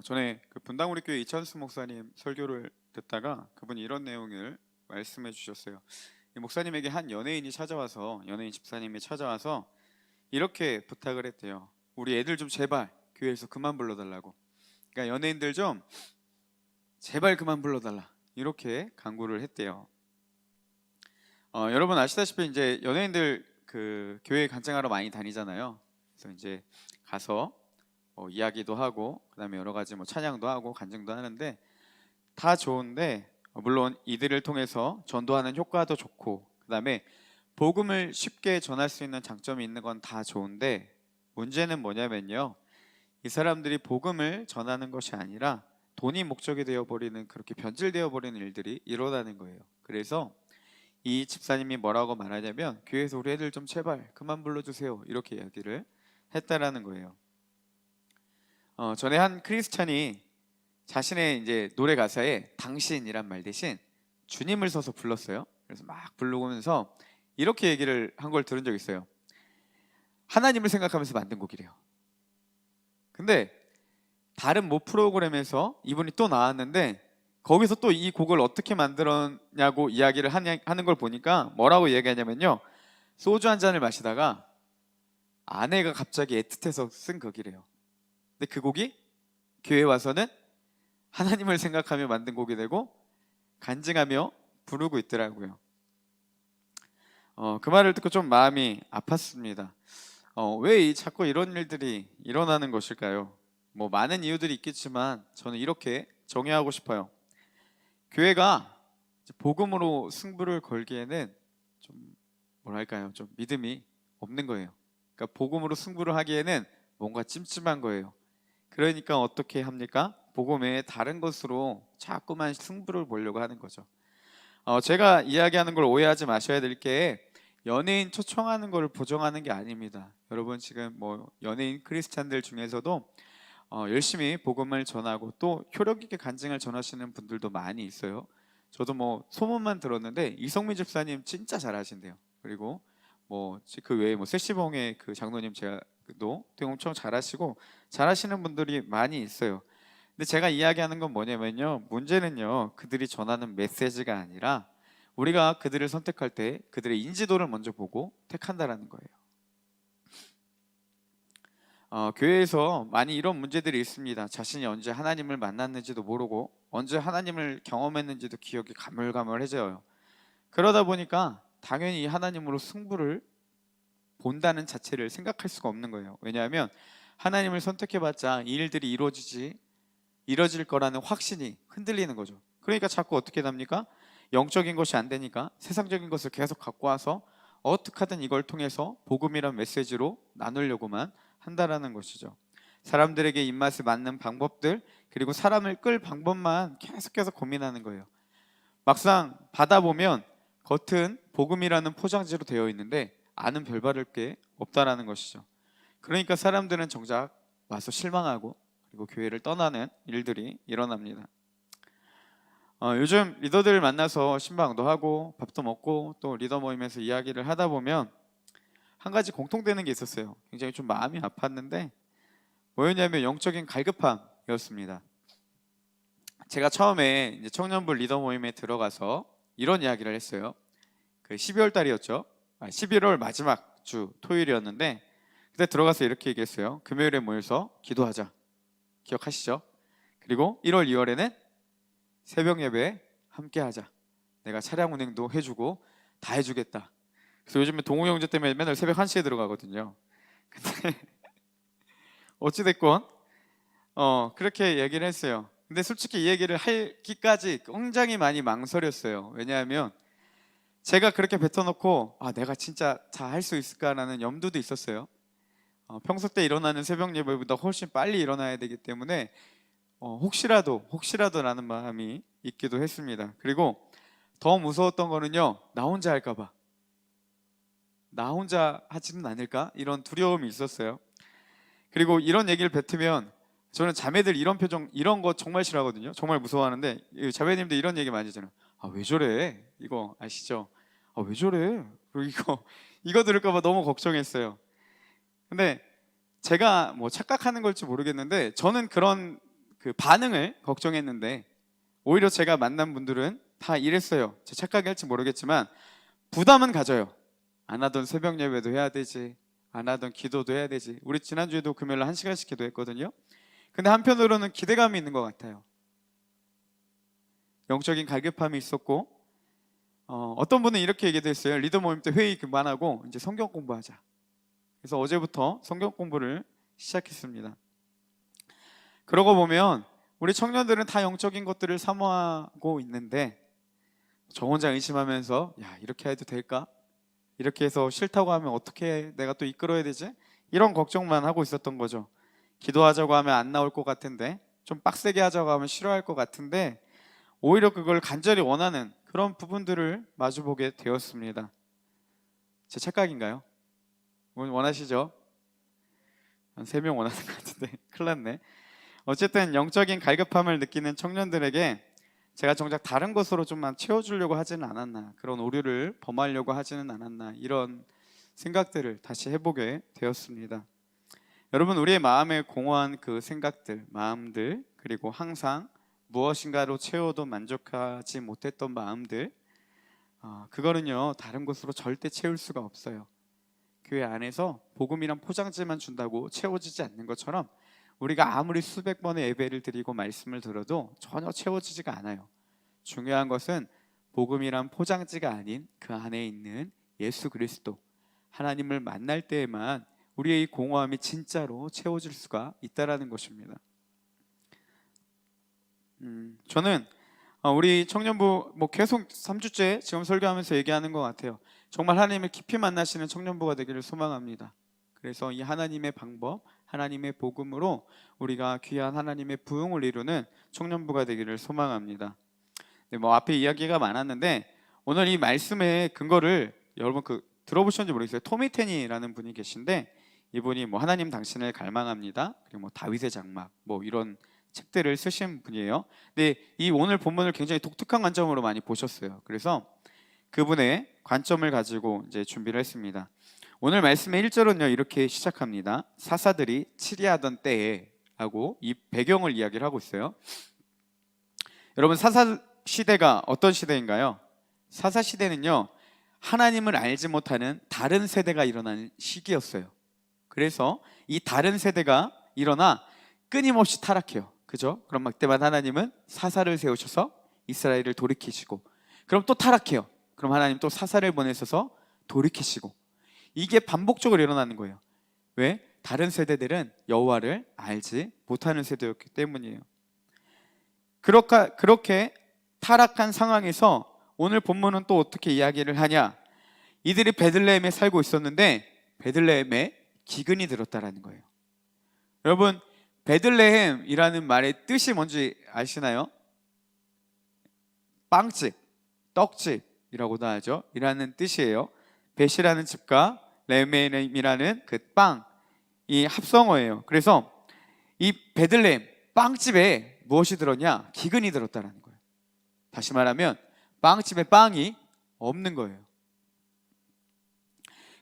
전에 그 분당우리교회 이찬수 목사님 설교를 듣다가 그분이 이런 내용을 말씀해 주셨어요. 이 목사님에게 한 연예인 집사님이 찾아와서 이렇게 부탁을 했대요. 우리 애들 좀 제발 교회에서 그만 불러달라고. 그러니까 연예인들 좀 제발 그만 불러달라 이렇게 간구를 했대요. 여러분 아시다시피 이제 연예인들 그 교회 간증하러 많이 다니잖아요. 그래서 이제 가서 이야기도 하고 그다음에 여러 가지 뭐 찬양도 하고 간증도 하는데 다 좋은데 물론 이들을 통해서 전도하는 효과도 좋고 그다음에 복음을 쉽게 전할 수 있는 장점이 있는 건 다 좋은데 문제는 뭐냐면요. 이 사람들이 복음을 전하는 것이 아니라 돈이 목적이 되어 버리는 그렇게 변질되어 버리는 일들이 일어나는 거예요. 그래서 이 집사님이 뭐라고 말하냐면 교회에서 우리 애들 좀 제발 그만 불러주세요 이렇게 이야기를 했다라는 거예요. 전에 한 크리스찬이 자신의 이제 노래 가사에 당신이란 말 대신 주님을 써서 불렀어요. 그래서 막 부르면서 이렇게 얘기를 한 걸 들은 적 있어요. 하나님을 생각하면서 만든 곡이래요. 근데 다른 모 프로그램에서 이분이 또 나왔는데 거기서 또 이 곡을 어떻게 만들었냐고 이야기를 하는 걸 보니까 뭐라고 얘기하냐면요. 소주 한 잔을 마시다가 아내가 갑자기 애틋해서 쓴 곡이래요. 근데 그 곡이 교회에 와서는 하나님을 생각하며 만든 곡이 되고 간증하며 부르고 있더라고요. 그 말을 듣고 좀 마음이 아팠습니다. 왜 자꾸 이런 일들이 일어나는 것일까요? 뭐 많은 이유들이 있겠지만 저는 이렇게 정의하고 싶어요. 교회가 복음으로 승부를 걸기에는 좀 뭐랄까요? 좀 믿음이 없는 거예요. 그러니까 복음으로 승부를 하기에는 뭔가 찜찜한 거예요. 그러니까 어떻게 합니까? 복음 외에 다른 것으로 자꾸만 승부를 보려고 하는 거죠. 제가 이야기하는 걸 오해하지 마셔야 될 게 연예인 초청하는 걸 부정하는 게 아닙니다. 여러분 지금 뭐 연예인 크리스찬들 중에서도 열심히 복음을 전하고 또 효력 있게 간증을 전하시는 분들도 많이 있어요. 저도 뭐 소문만 들었는데 이성민 집사님 진짜 잘하신대요. 그리고 뭐 그 외에 뭐 세시봉의 그 장로님 제가도 되게 엄청 잘하시고 잘하시는 분들이 많이 있어요. 근데 제가 이야기하는 건 뭐냐면요. 문제는요. 그들이 전하는 메시지가 아니라 우리가 그들을 선택할 때 그들의 인지도를 먼저 보고 택한다라는 거예요. 교회에서 많이 이런 문제들이 있습니다. 자신이 언제 하나님을 만났는지도 모르고 언제 하나님을 경험했는지도 기억이 가물가물해져요. 그러다 보니까 당연히 하나님으로 승부를 본다는 자체를 생각할 수가 없는 거예요. 왜냐하면 하나님을 선택해봤자 이 일들이 이루어질 거라는 확신이 흔들리는 거죠. 그러니까 자꾸 어떻게 됩니까? 영적인 것이 안 되니까 세상적인 것을 계속 갖고 와서 어떻게 하든 이걸 통해서 복음이란 메시지로 나누려고만 한다라는 것이죠. 사람들에게 입맛에 맞는 방법들 그리고 사람을 끌 방법만 계속해서 고민하는 거예요. 막상 받아보면 겉은 복음이라는 포장지로 되어 있는데 안은 별바를 게 없다라는 것이죠. 그러니까 사람들은 정작 와서 실망하고 그리고 교회를 떠나는 일들이 일어납니다. 요즘 리더들을 만나서 신방도 하고 밥도 먹고 또 리더 모임에서 이야기를 하다 보면 한 가지 공통되는 게 있었어요. 굉장히 좀 마음이 아팠는데 뭐였냐면 영적인 갈급함이었습니다. 제가 처음에 이제 청년부 리더 모임에 들어가서 이런 이야기를 했어요. 그 12월 달이었죠. 11월 마지막 주 토요일이었는데 그때 들어가서 이렇게 얘기했어요. 금요일에 모여서 기도하자. 기억하시죠? 그리고 1월, 2월에는 새벽 예배 함께 하자. 내가 차량 운행도 해주고 다 해주겠다. 그래서 요즘에 동호 형제 때문에 맨날 새벽 1시에 들어가거든요. 근데 어찌됐건 그렇게 얘기를 했어요. 근데 솔직히 이 얘기를 하기까지 굉장히 많이 망설였어요. 왜냐하면 제가 그렇게 뱉어놓고 내가 진짜 다 할 수 있을까라는 염두도 있었어요. 평소 때 일어나는 새벽 예배보다 훨씬 빨리 일어나야 되기 때문에 혹시라도라는 마음이 있기도 했습니다. 그리고 더 무서웠던 거는요, 나 혼자 할까봐, 나 혼자 하지는 않을까 이런 두려움이 있었어요. 그리고 이런 얘기를 뱉으면 저는 자매들 이런 표정 이런 거 정말 싫어하거든요. 정말 무서워하는데 자매님들 이런 얘기 많이 하잖아요. 왜 저래? 이거 아시죠? 왜 저래? 그리고 이거 들을까봐 너무 걱정했어요. 근데 제가 뭐 착각하는 걸지 모르겠는데 저는 그런 그 반응을 걱정했는데 오히려 제가 만난 분들은 다 이랬어요. 제 착각이 할지 모르겠지만 부담은 가져요. 안 하던 새벽 예배도 해야 되지, 안 하던 기도도 해야 되지. 우리 지난주에도 금요일에 1시간씩 기도했거든요. 근데 한편으로는 기대감이 있는 것 같아요. 영적인 갈급함이 있었고 어떤 분은 이렇게 얘기도 했어요. 리더 모임 때 회의 그만하고 이제 성경 공부하자. 그래서 어제부터 성경 공부를 시작했습니다. 그러고 보면 우리 청년들은 다 영적인 것들을 사모하고 있는데 저 혼자 의심하면서 야, 이렇게 해도 될까? 이렇게 해서 싫다고 하면 어떻게 내가 또 이끌어야 되지? 이런 걱정만 하고 있었던 거죠. 기도하자고 하면 안 나올 것 같은데, 좀 빡세게 하자고 하면 싫어할 것 같은데, 오히려 그걸 간절히 원하는 그런 부분들을 마주보게 되었습니다. 제 착각인가요? 원하시죠? 한 3명 원하는 것 같은데 큰일 났네. 어쨌든 영적인 갈급함을 느끼는 청년들에게 제가 정작 다른 것으로 좀만 채워주려고 하지는 않았나, 그런 오류를 범하려고 하지는 않았나, 이런 생각들을 다시 해보게 되었습니다. 여러분, 우리의 마음에 공허한 그 생각들, 마음들, 그리고 항상 무엇인가로 채워도 만족하지 못했던 마음들, 그거는요 다른 것으로 절대 채울 수가 없어요. 교회 안에서 복음이란 포장지만 준다고 채워지지 않는 것처럼 우리가 아무리 수백 번의 예배를 드리고 말씀을 들어도 전혀 채워지지가 않아요. 중요한 것은 복음이란 포장지가 아닌 그 안에 있는 예수 그리스도, 하나님을 만날 때에만 우리의 이 공허함이 진짜로 채워질 수가 있다라는 것입니다. 저는 우리 청년부 계속 3주째 지금 설교하면서 얘기하는 것 같아요. 정말 하나님을 깊이 만나시는 청년부가 되기를 소망합니다. 그래서 이 하나님의 방법, 하나님의 복음으로 우리가 귀한 하나님의 부흥을 이루는 청년부가 되기를 소망합니다. 네, 앞에 이야기가 많았는데 오늘 이 말씀의 근거를 여러분 들어보셨는지 모르겠어요. 토미 테니라는 분이 계신데 이분이 하나님 당신을 갈망합니다, 그리고 다윗의 장막 이런 책들을 쓰신 분이에요. 근데 이 오늘 본문을 굉장히 독특한 관점으로 많이 보셨어요. 그래서 그분의 관점을 가지고 이제 준비를 했습니다. 오늘 말씀의 1절은요 이렇게 시작합니다. 사사들이 치리하던 때에 하고 이 배경을 이야기를 하고 있어요. 여러분, 사사 시대가 어떤 시대인가요? 사사 시대는요 하나님을 알지 못하는 다른 세대가 일어나는 시기였어요. 그래서 이 다른 세대가 일어나 끊임없이 타락해요. 그죠? 그럼 그때마다 하나님은 사사를 세우셔서 이스라엘을 돌이키시고, 그럼 또 타락해요. 그럼 하나님 또 사사를 보내셔서 돌이키시고, 이게 반복적으로 일어나는 거예요. 왜? 다른 세대들은 여호와를 알지 못하는 세대였기 때문이에요. 그렇게 타락한 상황에서 오늘 본문은 또 어떻게 이야기를 하냐? 이들이 베들레헴에 살고 있었는데 베들레헴에 기근이 들었다라는 거예요. 여러분, 베들레헴이라는 말의 뜻이 뭔지 아시나요? 빵집, 떡집이라고도 하죠. 이라는 뜻이에요. 벳이라는 집과 레헴이라는 그 빵, 이 합성어예요. 그래서 이 베들레헴 빵집에 무엇이 들었냐? 기근이 들었다는 거예요. 다시 말하면 빵집에 빵이 없는 거예요.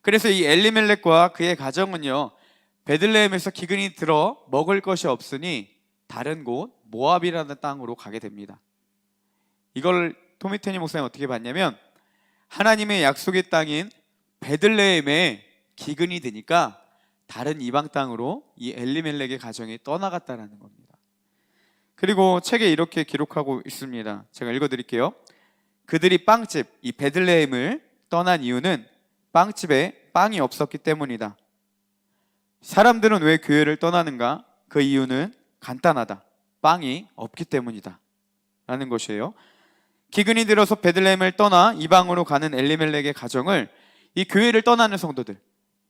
그래서 이 엘리멜렉과 그의 가정은요 베들레헴에서 기근이 들어 먹을 것이 없으니 다른 곳 모압이라는 땅으로 가게 됩니다. 이걸 토미테니 목사님 어떻게 봤냐면, 하나님의 약속의 땅인 베들레헴에 기근이 드니까 다른 이방 땅으로 이 엘리멜렉의 가정이 떠나갔다는 겁니다. 그리고 책에 이렇게 기록하고 있습니다. 제가 읽어드릴게요. 그들이 빵집, 이 베들레헴을 떠난 이유는 빵집에 빵이 없었기 때문이다. 사람들은 왜 교회를 떠나는가? 그 이유는 간단하다. 빵이 없기 때문이다 라는 것이에요. 기근이 들어서 베들레헴을 떠나 이방으로 가는 엘리멜렉의 가정을 이 교회를 떠나는 성도들,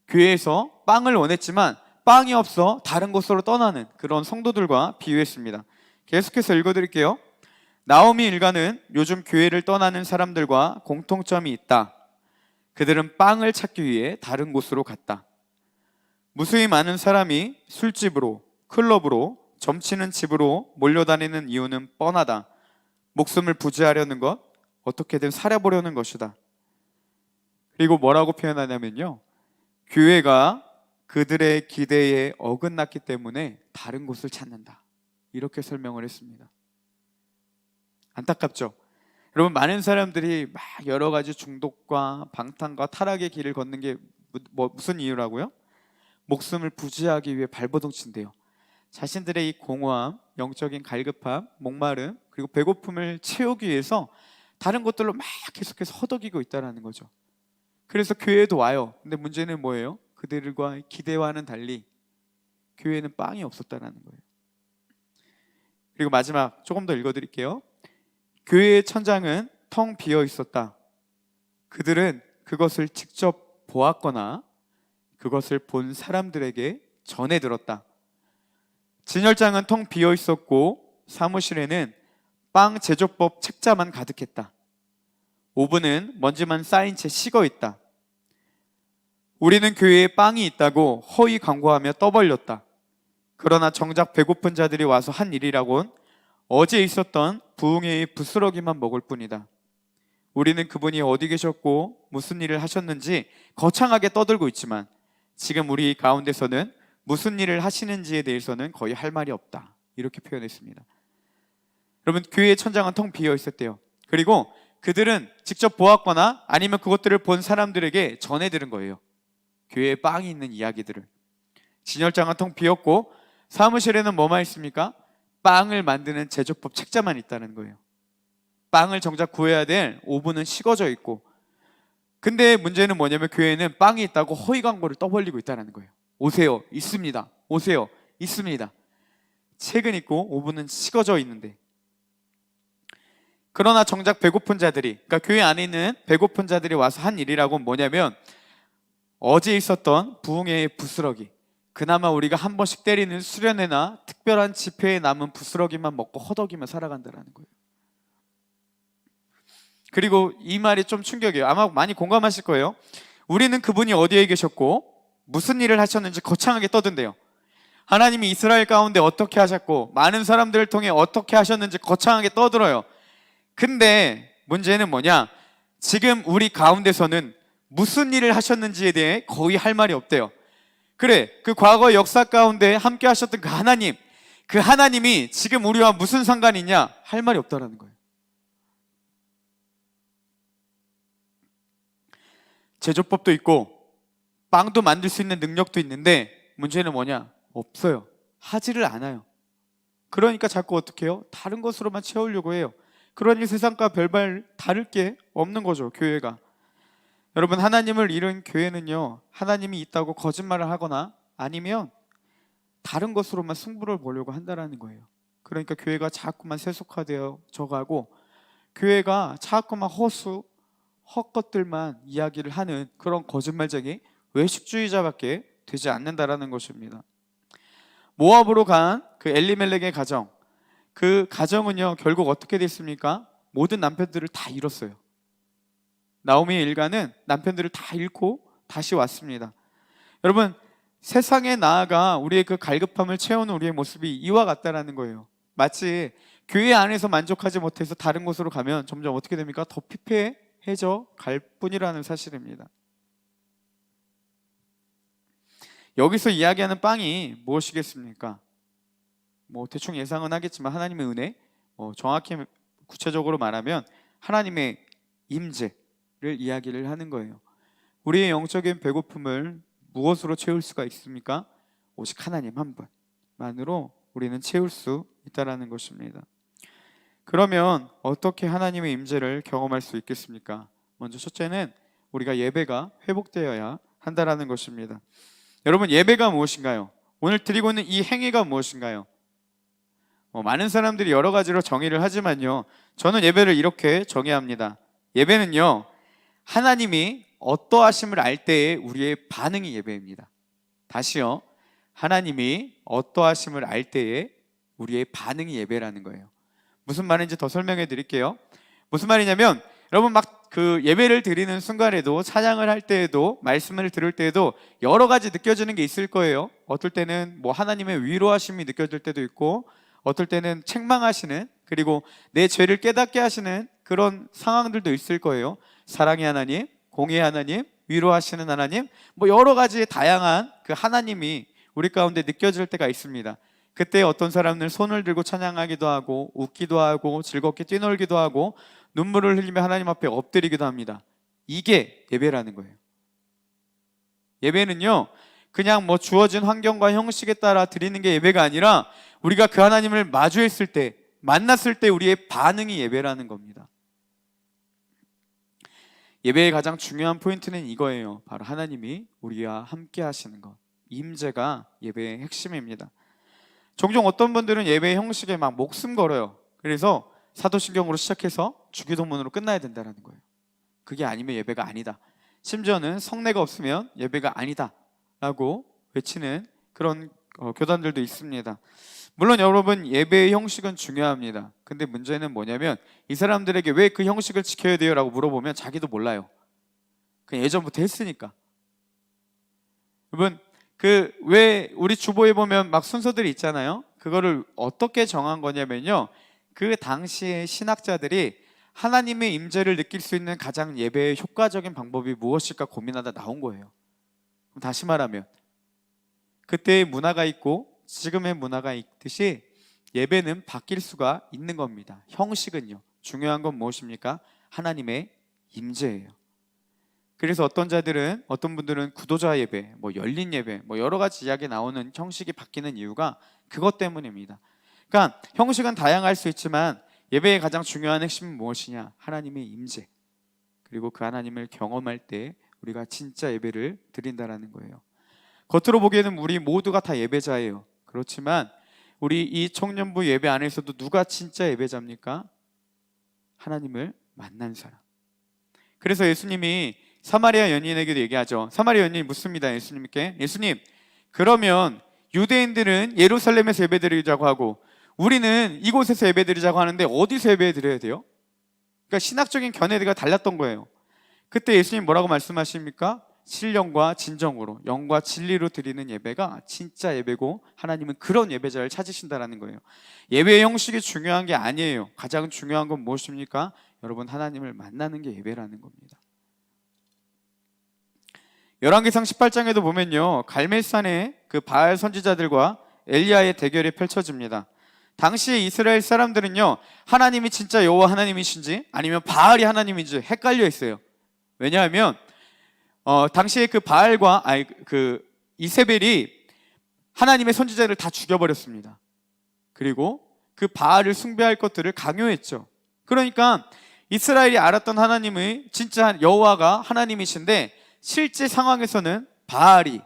교회에서 빵을 원했지만 빵이 없어 다른 곳으로 떠나는 그런 성도들과 비유했습니다. 계속해서 읽어드릴게요. 나오미 일가는 요즘 교회를 떠나는 사람들과 공통점이 있다. 그들은 빵을 찾기 위해 다른 곳으로 갔다. 무수히 많은 사람이 술집으로, 클럽으로, 점치는 집으로 몰려다니는 이유는 뻔하다. 목숨을 부지하려는 것, 어떻게든 살아보려는 것이다. 그리고 뭐라고 표현하냐면요, 교회가 그들의 기대에 어긋났기 때문에 다른 곳을 찾는다. 이렇게 설명을 했습니다. 안타깝죠? 여러분, 많은 사람들이 막 여러 가지 중독과 방탕과 타락의 길을 걷는 게 무슨 이유라고요? 목숨을 부지하기 위해 발버둥친대요. 자신들의 이 공허함, 영적인 갈급함, 목마름, 그리고 배고픔을 채우기 위해서 다른 것들로 막 계속해서 허덕이고 있다는 거죠. 그래서 교회에도 와요. 근데 문제는 뭐예요? 그들과 기대와는 달리 교회에는 빵이 없었다는 거예요. 그리고 마지막 조금 더 읽어드릴게요. 교회의 천장은 텅 비어 있었다. 그들은 그것을 직접 보았거나 그것을 본 사람들에게 전해 들었다. 진열장은 텅 비어 있었고 사무실에는 빵 제조법 책자만 가득했다. 오븐은 먼지만 쌓인 채 식어 있다. 우리는 교회에 빵이 있다고 허위 광고하며 떠벌렸다. 그러나 정작 배고픈 자들이 와서 한 일이라곤 어제 있었던 부흥회의 부스러기만 먹을 뿐이다. 우리는 그분이 어디 계셨고 무슨 일을 하셨는지 거창하게 떠들고 있지만 지금 우리 가운데서는 무슨 일을 하시는지에 대해서는 거의 할 말이 없다. 이렇게 표현했습니다. 여러분, 교회의 천장은 텅 비어 있었대요. 그리고 그들은 직접 보았거나 아니면 그것들을 본 사람들에게 전해 들은 거예요. 교회에 빵이 있는 이야기들을. 진열장은 텅 비었고 사무실에는 뭐만 있습니까? 빵을 만드는 제조법 책자만 있다는 거예요. 빵을 정작 구해야 될 오븐은 식어져 있고, 근데 문제는 뭐냐면 교회에는 빵이 있다고 허위 광고를 떠벌리고 있다는 거예요. 오세요, 있습니다. 오세요, 있습니다. 책은 있고 오븐은 식어져 있는데, 그러나 정작 배고픈 자들이, 그러니까 교회 안에 있는 배고픈 자들이 와서 한 일이라고 뭐냐면 어제 있었던 부흥회의 부스러기, 그나마 우리가 한 번씩 때리는 수련회나 특별한 집회에 남은 부스러기만 먹고 허덕이며 살아간다는 거예요. 그리고 이 말이 좀 충격이에요. 아마 많이 공감하실 거예요. 우리는 그분이 어디에 계셨고 무슨 일을 하셨는지 거창하게 떠든대요. 하나님이 이스라엘 가운데 어떻게 하셨고 많은 사람들을 통해 어떻게 하셨는지 거창하게 떠들어요. 근데 문제는 뭐냐? 지금 우리 가운데서는 무슨 일을 하셨는지에 대해 거의 할 말이 없대요. 그래, 그 과거 역사 가운데 함께 하셨던 그 하나님, 그 하나님이 지금 우리와 무슨 상관이 있냐? 할 말이 없다라는 거예요. 제조법도 있고 빵도 만들 수 있는 능력도 있는데 문제는 뭐냐? 없어요. 하지를 않아요. 그러니까 자꾸 어떻게 해요? 다른 것으로만 채우려고 해요. 그러니 세상과 별반 다를 게 없는 거죠, 교회가. 여러분, 하나님을 잃은 교회는요, 하나님이 있다고 거짓말을 하거나 아니면 다른 것으로만 승부를 보려고 한다는 거예요. 그러니까 교회가 자꾸만 세속화되어 져가고 교회가 자꾸만 헛것들만 이야기를 하는 그런 거짓말쟁이 외식주의자밖에 되지 않는다라는 것입니다. 모압으로 간 그 엘리멜렉의 가정, 그 가정은요 결국 어떻게 됐습니까? 모든 남편들을 다 잃었어요. 나오미의 일가는 남편들을 다 잃고 다시 왔습니다. 여러분, 세상에 나아가 우리의 그 갈급함을 채우는 우리의 모습이 이와 같다라는 거예요. 마치 교회 안에서 만족하지 못해서 다른 곳으로 가면 점점 어떻게 됩니까? 더 피폐해져 갈 뿐이라는 사실입니다. 여기서 이야기하는 빵이 무엇이겠습니까? 대충 예상은 하겠지만 하나님의 은혜, 정확히 구체적으로 말하면 하나님의 임재를 이야기를 하는 거예요. 우리의 영적인 배고픔을 무엇으로 채울 수가 있습니까? 오직 하나님 한 분만으로 우리는 채울 수 있다는 것입니다. 그러면 어떻게 하나님의 임재를 경험할 수 있겠습니까? 먼저 첫째는 우리가 예배가 회복되어야 한다는 것입니다. 여러분, 예배가 무엇인가요? 오늘 드리고 있는 이 행위가 무엇인가요? 많은 사람들이 여러 가지로 정의를 하지만요, 저는 예배를 이렇게 정의합니다. 예배는요, 하나님이 어떠하심을 알 때의 우리의 반응이 예배입니다. 다시요, 하나님이 어떠하심을 알 때의 우리의 반응이 예배라는 거예요. 무슨 말인지 더 설명해 드릴게요. 무슨 말이냐면, 여러분 막 그 예배를 드리는 순간에도, 찬양을 할 때에도, 말씀을 들을 때에도 여러 가지 느껴지는 게 있을 거예요. 어떨 때는 하나님의 위로하심이 느껴질 때도 있고, 어떨 때는 책망하시는, 그리고 내 죄를 깨닫게 하시는 그런 상황들도 있을 거예요. 사랑의 하나님, 공의의 하나님, 위로하시는 하나님, 여러 가지의 다양한 그 하나님이 우리 가운데 느껴질 때가 있습니다. 그때 어떤 사람들은 손을 들고 찬양하기도 하고 웃기도 하고 즐겁게 뛰놀기도 하고 눈물을 흘리며 하나님 앞에 엎드리기도 합니다. 이게 예배라는 거예요. 예배는요, 그냥 뭐 주어진 환경과 형식에 따라 드리는 게 예배가 아니라 우리가 그 하나님을 마주했을 때, 만났을 때 우리의 반응이 예배라는 겁니다. 예배의 가장 중요한 포인트는 이거예요. 바로 하나님이 우리와 함께 하시는 것. 임재가 예배의 핵심입니다. 종종 어떤 분들은 예배의 형식에 막 목숨 걸어요. 그래서 사도신경으로 시작해서 주기도문으로 끝나야 된다는 거예요. 그게 아니면 예배가 아니다. 심지어는 성례가 없으면 예배가 아니다 라고 외치는 그런 교단들도 있습니다. 물론 여러분, 예배의 형식은 중요합니다. 근데 문제는 뭐냐면 이 사람들에게 왜 그 형식을 지켜야 돼요? 라고 물어보면 자기도 몰라요. 그냥 예전부터 했으니까. 여러분, 왜 우리 주보에 보면 막 순서들이 있잖아요. 그거를 어떻게 정한 거냐면요, 그 당시의 신학자들이 하나님의 임재를 느낄 수 있는 가장 예배의 효과적인 방법이 무엇일까 고민하다 나온 거예요. 그럼 다시 말하면 그때의 문화가 있고 지금의 문화가 있듯이 예배는 바뀔 수가 있는 겁니다. 형식은요, 중요한 건 무엇입니까? 하나님의 임재예요. 그래서 어떤 분들은 구도자 예배, 뭐 열린 예배, 뭐 여러 가지 이야기 나오는 형식이 바뀌는 이유가 그것 때문입니다. 그러니까 형식은 다양할 수 있지만 예배의 가장 중요한 핵심은 무엇이냐? 하나님의 임재. 그리고 그 하나님을 경험할 때 우리가 진짜 예배를 드린다라는 거예요. 겉으로 보기에는 우리 모두가 다 예배자예요. 그렇지만 우리 이 청년부 예배 안에서도 누가 진짜 예배자입니까? 하나님을 만난 사람. 그래서 예수님이 사마리아 연인에게도 얘기하죠. 사마리아 연인이 묻습니다. 예수님께, 예수님, 그러면 유대인들은 예루살렘에서 예배드리자고 하고 우리는 이곳에서 예배드리자고 하는데 어디서 예배드려야 돼요? 그러니까 신학적인 견해가 달랐던 거예요. 그때 예수님 뭐라고 말씀하십니까? 신령과 진정으로, 영과 진리로 드리는 예배가 진짜 예배고 하나님은 그런 예배자를 찾으신다는 거예요. 예배의 형식이 중요한 게 아니에요. 가장 중요한 건 무엇입니까? 여러분, 하나님을 만나는 게 예배라는 겁니다. 열왕기상 18장에도 보면요, 갈멜산에 그 바알 선지자들과 엘리야의 대결이 펼쳐집니다. 당시에 이스라엘 사람들은요, 하나님이 진짜 여호와 하나님이신지 아니면 바알이 하나님인지 헷갈려 있어요. 왜냐하면 당시에 그 바알과 이세벨이 하나님의 선지자를 다 죽여버렸습니다. 그리고 그 바알을 숭배할 것들을 강요했죠. 그러니까 이스라엘이 알았던 하나님의 진짜 여호와가 하나님이신데 실제 상황에서는 바알이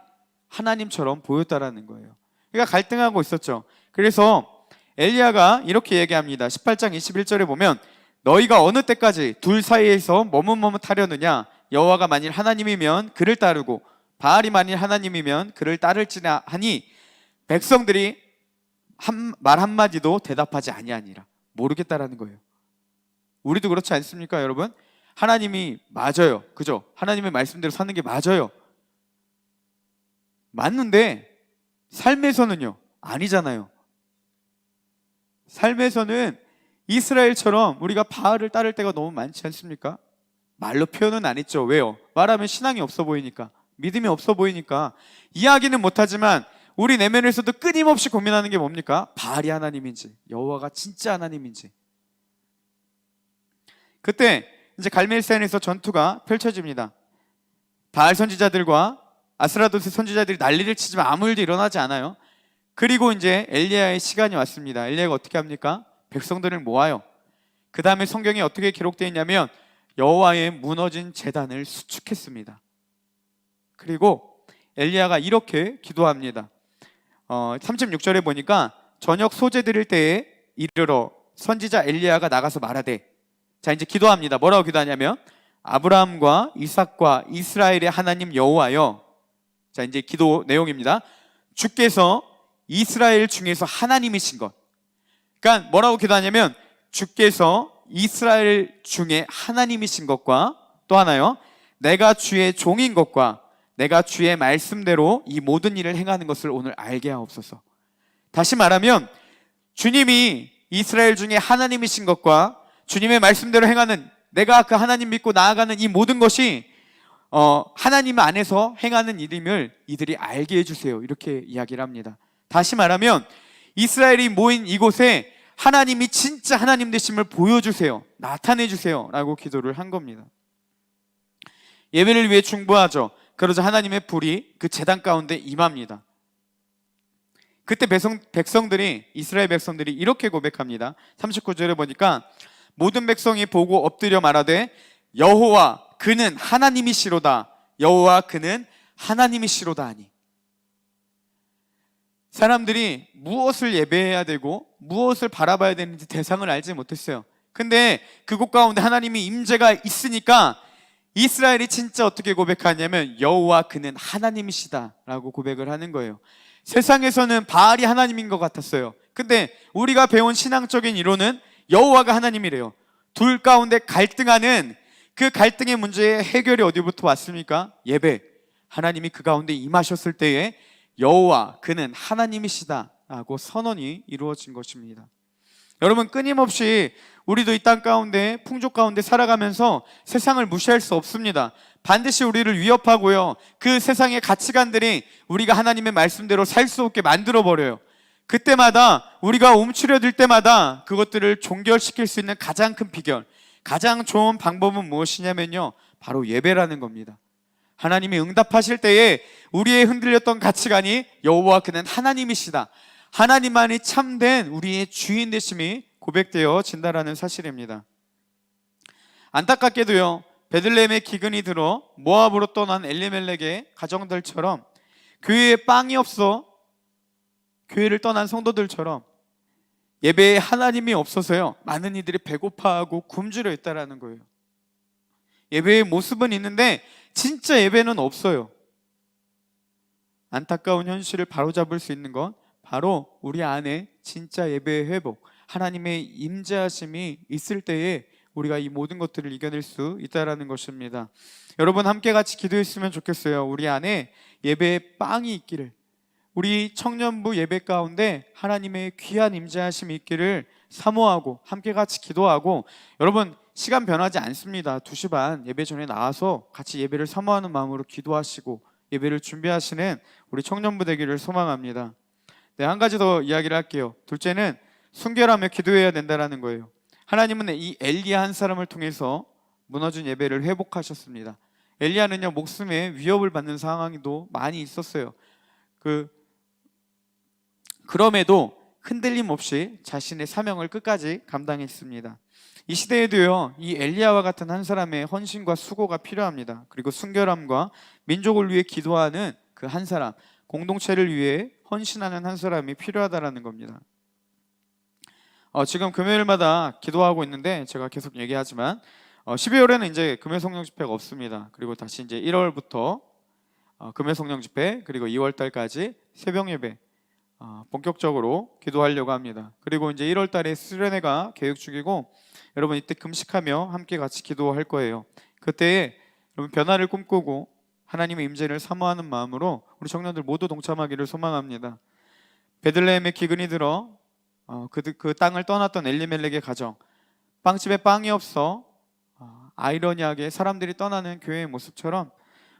하나님처럼 보였다라는 거예요. 그러니까 갈등하고 있었죠. 그래서 엘리야가 이렇게 얘기합니다. 18장 21절에 보면 너희가 어느 때까지 둘 사이에서 머뭇머뭇하려느냐? 여호와가 만일 하나님이면 그를 따르고 바알이 만일 하나님이면 그를 따를지나 하니 백성들이 말 한마디도 대답하지 아니하니라. 모르겠다라는 거예요. 우리도 그렇지 않습니까, 여러분? 하나님이 맞아요. 그죠? 하나님의 말씀대로 사는 게 맞아요. 맞는데 삶에서는요, 아니잖아요. 삶에서는 이스라엘처럼 우리가 바알을 따를 때가 너무 많지 않습니까? 말로 표현은 안 했죠. 왜요? 말하면 신앙이 없어 보이니까, 믿음이 없어 보이니까. 이야기는 못하지만 우리 내면에서도 끊임없이 고민하는 게 뭡니까? 바알이 하나님인지 여호와가 진짜 하나님인지. 그때 이제 갈멜산에서 전투가 펼쳐집니다. 바알 선지자들과 아스라도스 선지자들이 난리를 치지만 아무 일도 일어나지 않아요. 그리고 이제 엘리야의 시간이 왔습니다. 엘리야가 어떻게 합니까? 백성들을 모아요. 그 다음에 성경에 어떻게 기록되어 있냐면 여호와의 무너진 제단을 수축했습니다. 그리고 엘리야가 이렇게 기도합니다. 36절에 보니까 저녁 소재 드릴 때에 이르러 선지자 엘리야가 나가서 말하되, 자, 이제 기도합니다. 뭐라고 기도하냐면 아브라함과 이삭과 이스라엘의 하나님 여호와여. 자, 이제 기도 내용입니다. 주께서 이스라엘 중에서 하나님이신 것. 그러니까 뭐라고 기도하냐면 주께서 이스라엘 중에 하나님이신 것과 또 하나요, 내가 주의 종인 것과 내가 주의 말씀대로 이 모든 일을 행하는 것을 오늘 알게 하옵소서. 다시 말하면 주님이 이스라엘 중에 하나님이신 것과 주님의 말씀대로 행하는, 내가 그 하나님 믿고 나아가는 이 모든 것이 하나님 안에서 행하는 일임을 이들이 알게 해주세요. 이렇게 이야기를 합니다. 다시 말하면 이스라엘이 모인 이곳에 하나님이 진짜 하나님 되심을 보여주세요, 나타내 주세요 라고 기도를 한 겁니다. 예배를 위해 충고하죠. 그러자 하나님의 불이 그 제단 가운데 임합니다. 그때 이스라엘 백성들이 이렇게 고백합니다. 39절에 보니까 모든 백성이 보고 엎드려 말하되 여호와 그는 하나님이시로다, 여호와 그는 하나님이시로다 하니. 사람들이 무엇을 예배해야 되고 무엇을 바라봐야 되는지 대상을 알지 못했어요. 근데 그곳 가운데 하나님의 임재가 있으니까 이스라엘이 진짜 어떻게 고백하냐면 여호와 그는 하나님이시다 라고 고백을 하는 거예요. 세상에서는 바알이 하나님인 것 같았어요. 근데 우리가 배운 신앙적인 이론은 여호와가 하나님이래요. 둘 가운데 갈등하는 그 갈등의 문제의 해결이 어디부터 왔습니까? 예배. 하나님이 그 가운데 임하셨을 때에 여호와 그는 하나님이시다 라고 선언이 이루어진 것입니다. 여러분, 끊임없이 우리도 이 땅 가운데 풍족 가운데 살아가면서 세상을 무시할 수 없습니다. 반드시 우리를 위협하고요, 그 세상의 가치관들이 우리가 하나님의 말씀대로 살 수 없게 만들어버려요. 그때마다 우리가 움츠려들 때마다 그것들을 종결시킬 수 있는 가장 큰 비결, 가장 좋은 방법은 무엇이냐면요, 바로 예배라는 겁니다. 하나님이 응답하실 때에 우리의 흔들렸던 가치관이 여호와 그는 하나님이시다, 하나님만이 참된 우리의 주인 되심이 고백되어진다라는 사실입니다. 안타깝게도요, 베들레헴의 기근이 들어 모압으로 떠난 엘리멜렉의 가정들처럼 교회에 빵이 없어 교회를 떠난 성도들처럼 예배에 하나님이 없어서요, 많은 이들이 배고파하고 굶주려 있다라는 거예요. 예배의 모습은 있는데 진짜 예배는 없어요. 안타까운 현실을 바로잡을 수 있는 건 바로 우리 안에 진짜 예배의 회복, 하나님의 임재하심이 있을 때에 우리가 이 모든 것들을 이겨낼 수 있다라는 것입니다. 여러분, 함께 같이 기도했으면 좋겠어요. 우리 안에 예배의 빵이 있기를, 우리 청년부 예배 가운데 하나님의 귀한 임재하심이 있기를 사모하고 함께 같이 기도하고, 여러분 시간 변하지 않습니다. 2시 반 예배 전에 나와서 같이 예배를 사모하는 마음으로 기도하시고 예배를 준비하시는 우리 청년부 되기를 소망합니다. 네, 한 가지 더 이야기를 할게요. 둘째는 순결하며 기도해야 된다는 거예요. 하나님은 이 엘리야 한 사람을 통해서 무너진 예배를 회복하셨습니다. 엘리야는요, 목숨에 위협을 받는 상황도 많이 있었어요. 그럼에도 흔들림 없이 자신의 사명을 끝까지 감당했습니다. 이 시대에도요, 이 엘리야와 같은 한 사람의 헌신과 수고가 필요합니다. 그리고 순결함과 민족을 위해 기도하는 그 한 사람, 공동체를 위해 헌신하는 한 사람이 필요하다라는 겁니다. 지금 금요일마다 기도하고 있는데 제가 계속 얘기하지만 12월에는 이제 금요 성령 집회가 없습니다. 그리고 다시 이제 1월부터 금요 성령 집회, 그리고 2월 달까지 새벽 예배 본격적으로 기도하려고 합니다. 그리고 이제 1월 달에 수련회가 계획 중이고, 여러분 이때 금식하며 함께 같이 기도할 거예요. 그때 여러분 변화를 꿈꾸고 하나님의 임재를 사모하는 마음으로 우리 청년들 모두 동참하기를 소망합니다. 베들레헴의 기근이 들어 그 땅을 떠났던 엘리멜렉의 가정, 빵집에 빵이 없어 아이러니하게 사람들이 떠나는 교회의 모습처럼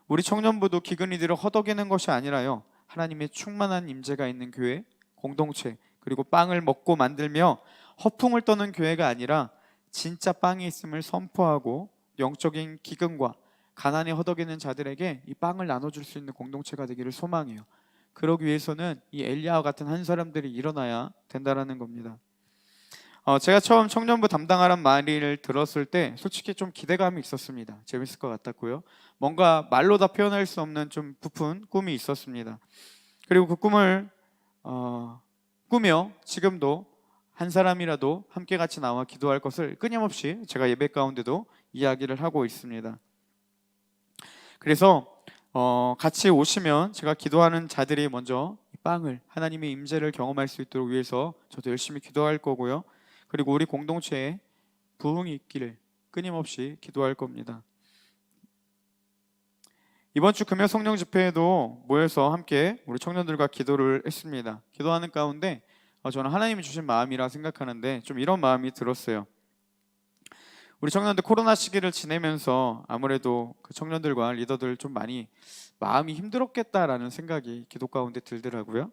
우리 청년부도 기근이 들어 허덕이는 것이 아니라요, 하나님의 충만한 임재가 있는 교회, 공동체, 그리고 빵을 먹고 만들며 허풍을 떠는 교회가 아니라 진짜 빵이 있음을 선포하고 영적인 기근과 가난에 허덕이는 자들에게 이 빵을 나눠줄 수 있는 공동체가 되기를 소망해요. 그러기 위해서는 이 엘리야와 같은 한 사람들이 일어나야 된다는 겁니다. 제가 처음 청년부 담당하란 말을 들었을 때 솔직히 좀 기대감이 있었습니다. 재밌을 것 같았고요, 뭔가 말로 다 표현할 수 없는 좀 부푼 꿈이 있었습니다. 그리고 그 꿈을 꾸며 지금도 한 사람이라도 함께 같이 나와 기도할 것을 끊임없이 제가 예배 가운데도 이야기를 하고 있습니다. 그래서 같이 오시면 제가 기도하는 자들이 먼저 이 빵을, 하나님의 임재를 경험할 수 있도록 위해서 저도 열심히 기도할 거고요, 그리고 우리 공동체에 부흥이 있기를 끊임없이 기도할 겁니다. 이번 주 금요 성령 집회에도 모여서 함께 우리 청년들과 기도를 했습니다. 기도하는 가운데 저는 하나님이 주신 마음이라 생각하는데 좀 이런 마음이 들었어요. 우리 청년들 코로나 시기를 지내면서 아무래도 그 청년들과 리더들 좀 많이 마음이 힘들었겠다라는 생각이 기도 가운데 들더라고요.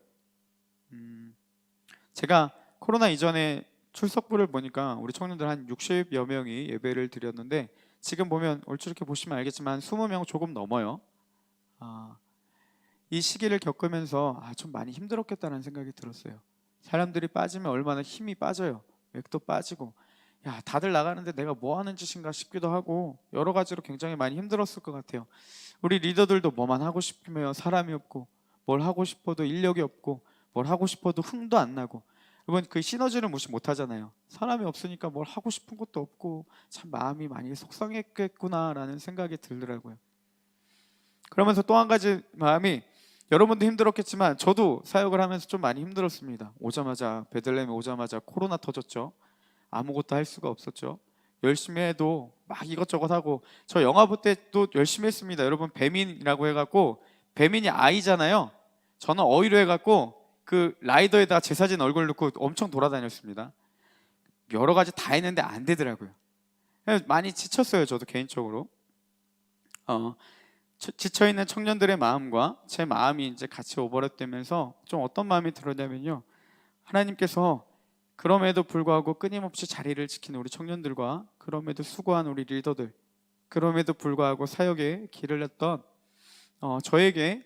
제가 코로나 이전에 출석부를 보니까 우리 청년들 한 60여 명이 예배를 드렸는데 지금 보면 얼추 이렇게 보시면 알겠지만 20명 조금 넘어요. 아, 이 시기를 겪으면서 좀 많이 힘들었겠다는 생각이 들었어요. 사람들이 빠지면 얼마나 힘이 빠져요. 맥도 빠지고, 야, 다들 나가는데 내가 뭐 하는 짓인가 싶기도 하고 여러 가지로 굉장히 많이 힘들었을 것 같아요. 우리 리더들도 뭐만 하고 싶으면 사람이 없고, 뭘 하고 싶어도 인력이 없고, 뭘 하고 싶어도 흥도 안 나고, 여러분 그 시너지를 무시 못 하잖아요. 사람이 없으니까 뭘 하고 싶은 것도 없고 참 마음이 많이 속상했겠구나라는 생각이 들더라고요. 그러면서 또 한 가지 마음이, 여러분도 힘들었겠지만 저도 사역을 하면서 좀 많이 힘들었습니다. 오자마자 베들레헴에 오자마자 코로나 터졌죠. 아무것도 할 수가 없었죠. 열심히 해도 막 이것저것 하고, 저 영화 볼 때도 열심히 했습니다. 여러분 배민이라고 해갖고, 배민이 아이잖아요. 저는 어이로 해갖고 그 라이더에다 제 사진 얼굴 넣고 엄청 돌아다녔습니다. 여러 가지 다 했는데 안 되더라고요. 많이 지쳤어요. 저도 개인적으로. 지쳐있는 청년들의 마음과 제 마음이 이제 같이 오버랩되면서 좀 어떤 마음이 들었냐면요, 하나님께서 그럼에도 불구하고 끊임없이 자리를 지키는 우리 청년들과, 그럼에도 수고한 우리 리더들, 그럼에도 불구하고 사역에 길을 냈던 저에게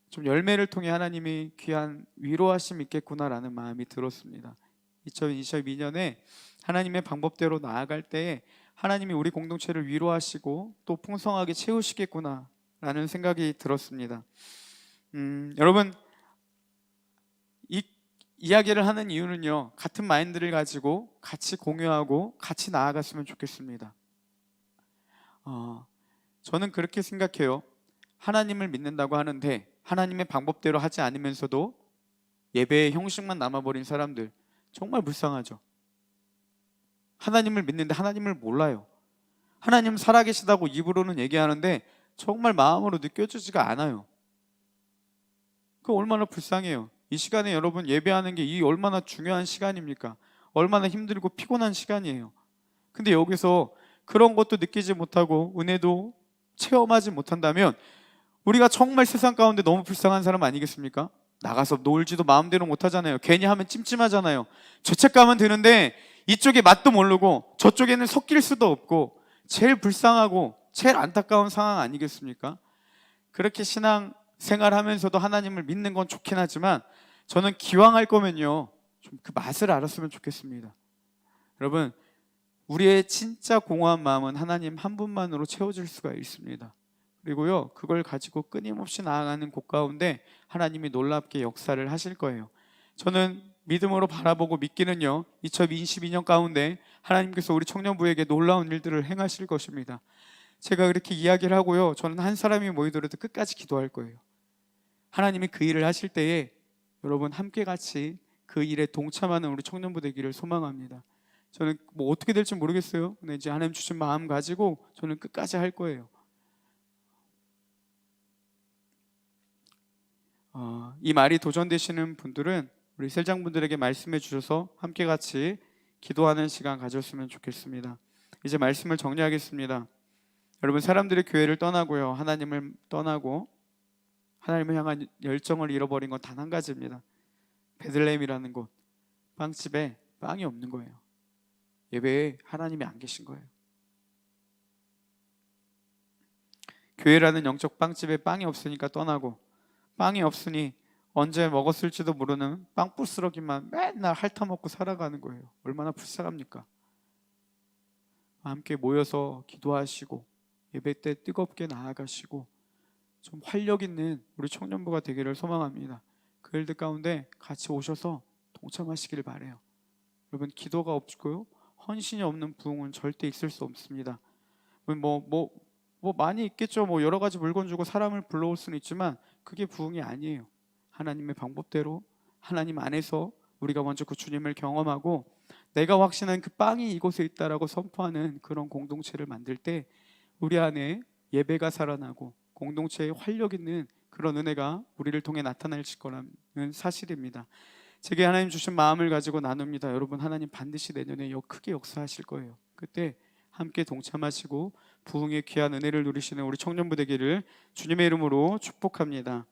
좀 열매를 통해 하나님이 귀한 위로하심 있겠구나라는 마음이 들었습니다. 2022년에 하나님의 방법대로 나아갈 때에 하나님이 우리 공동체를 위로하시고 또 풍성하게 채우시겠구나라는 생각이 들었습니다. 여러분, 이 이야기를 하는 이유는요, 같은 마인드를 가지고 같이 공유하고 같이 나아갔으면 좋겠습니다. 저는 그렇게 생각해요. 하나님을 믿는다고 하는데 하나님의 방법대로 하지 않으면서도 예배의 형식만 남아버린 사람들, 정말 불쌍하죠. 하나님을 믿는데 하나님을 몰라요. 하나님 살아계시다고 입으로는 얘기하는데 정말 마음으로 느껴지지가 않아요. 그 얼마나 불쌍해요. 이 시간에 여러분 예배하는 게 이 얼마나 중요한 시간입니까? 얼마나 힘들고 피곤한 시간이에요. 근데 여기서 그런 것도 느끼지 못하고 은혜도 체험하지 못한다면 우리가 정말 세상 가운데 너무 불쌍한 사람 아니겠습니까? 나가서 놀지도 마음대로 못하잖아요. 괜히 하면 찜찜하잖아요. 죄책감은 드는데 이쪽에 맛도 모르고 저쪽에는 섞일 수도 없고 제일 불쌍하고 제일 안타까운 상황 아니겠습니까? 그렇게 신앙 생활하면서도 하나님을 믿는 건 좋긴 하지만 저는 기왕 할 거면요, 좀 그 맛을 알았으면 좋겠습니다. 여러분, 우리의 진짜 공허한 마음은 하나님 한 분만으로 채워질 수가 있습니다. 그리고요, 그걸 가지고 끊임없이 나아가는 곳 가운데 하나님이 놀랍게 역사를 하실 거예요. 저는 믿음으로 바라보고 믿기는요, 2022년 가운데 하나님께서 우리 청년부에게 놀라운 일들을 행하실 것입니다. 제가 그렇게 이야기를 하고요, 저는 한 사람이 모이더라도 끝까지 기도할 거예요. 하나님이 그 일을 하실 때에 여러분 함께 같이 그 일에 동참하는 우리 청년부 되기를 소망합니다. 저는 뭐 어떻게 될지 모르겠어요. 근데 이제 하나님 주신 마음 가지고 저는 끝까지 할 거예요. 이 말이 도전되시는 분들은 우리 셀장분들에게 말씀해 주셔서 함께 같이 기도하는 시간 가졌으면 좋겠습니다. 이제 말씀을 정리하겠습니다. 여러분, 사람들이 교회를 떠나고요, 하나님을 떠나고 하나님을 향한 열정을 잃어버린 건 단 한 가지입니다. 베들레헴이라는 곳, 빵집에 빵이 없는 거예요. 예배에 하나님이 안 계신 거예요. 교회라는 영적 빵집에 빵이 없으니까 떠나고, 빵이 없으니 언제 먹었을지도 모르는 빵부스러기만 맨날 핥아먹고 살아가는 거예요. 얼마나 불쌍합니까? 함께 모여서 기도하시고 예배 때 뜨겁게 나아가시고 좀 활력 있는 우리 청년부가 되기를 소망합니다. 그 일들 가운데 같이 오셔서 동참하시길 바라요. 여러분, 기도가 없고요, 헌신이 없는 부흥은 절대 있을 수 없습니다. 뭐 많이 있겠죠. 뭐 여러 가지 물건 주고 사람을 불러올 수는 있지만 그게 부흥이 아니에요. 하나님의 방법대로 하나님 안에서 우리가 먼저 그 주님을 경험하고 내가 확신한 그 빵이 이곳에 있다라고 선포하는 그런 공동체를 만들 때 우리 안에 예배가 살아나고 공동체에 활력 있는 그런 은혜가 우리를 통해 나타날 거라는 사실입니다. 제게 하나님 주신 마음을 가지고 나눕니다. 여러분, 하나님 반드시 내년에 크게 역사하실 거예요. 그때 함께 동참하시고 부흥의 귀한 은혜를 누리시는 우리 청년부 되기를 주님의 이름으로 축복합니다.